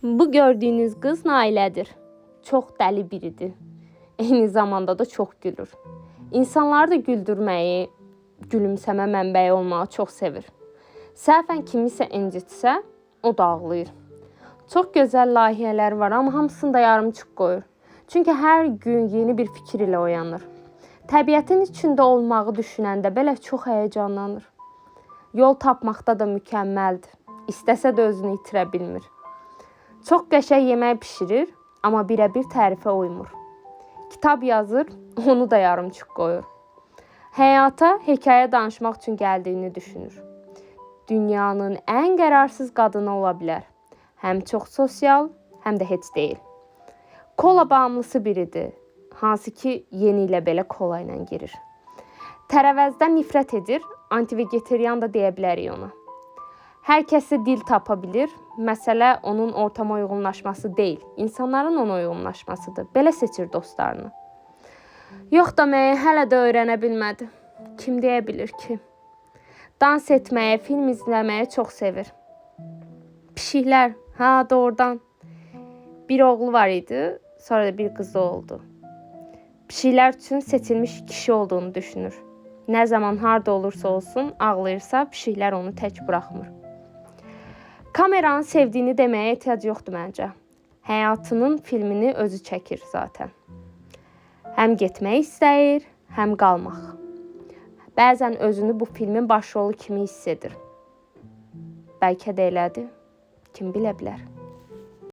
Bu gördüğünüz kız Nailədir. Çok deli biridir. Eyni zamanda da çok gülür. İnsanları da güldürməyi, gülümsəmə mənbəyi olmağı çox sevir. Səhvən kimisə incitsə, o da ağlayır. Çox gözəl layihələr var, amma hamısını da yarımçıq qoyur. Çünki hər gün yeni bir fikir ilə oyanır. Təbiətin içində olmağı düşünəndə belə çox həyəcanlanır. Yol tapmaqda da mükəmməldir. İstəsə də özünü itirə bilmir. Çox qəşəng yemək bişirir, amma birə-bir tərifə uymur. Kitab yazır, onu da yarımçıq qoyur. Həyata hekayə danışmaq üçün gəldiyini düşünür. Dünyanın ən qərarsız qadını ola bilər. Həm çox sosial, həm də heç deyil. Kola bağımlısı biridir. Hansı ki, yeni ilə belə kola ilə girir. Tərəvəzdən nifrət edir, antivegetarian da deyə bilərik ona. Hər kəsi dil tapa bilir. Məsələ onun ortama uyğunlaşması deyil, insanların ona uyğunlaşmasıdır. Belə seçir dostlarını. Yox deməyi hələ də öyrənə bilmədi. Kim deyə bilir ki? Dans etməyi, film izləməyi çox sevir. Pişiklər, doğrudan. Bir oğlu var idi, sonra da bir qızı oldu. Pişiklər üçün seçilmiş kişi olduğunu düşünür. Nə zaman harda olursa olsun, ağlayırsa pişiklər onu tək buraxmır. Kameranın sevdiyini deməyə ehtiyac yoxdur məncə. Həyatının filmini özü çəkir zaten. Həm getmək istəyir, həm qalmaq. Bəzən özünü bu filmin başrolu kimi hiss edir. Bəlkə də elədir. Kim bilə bilər.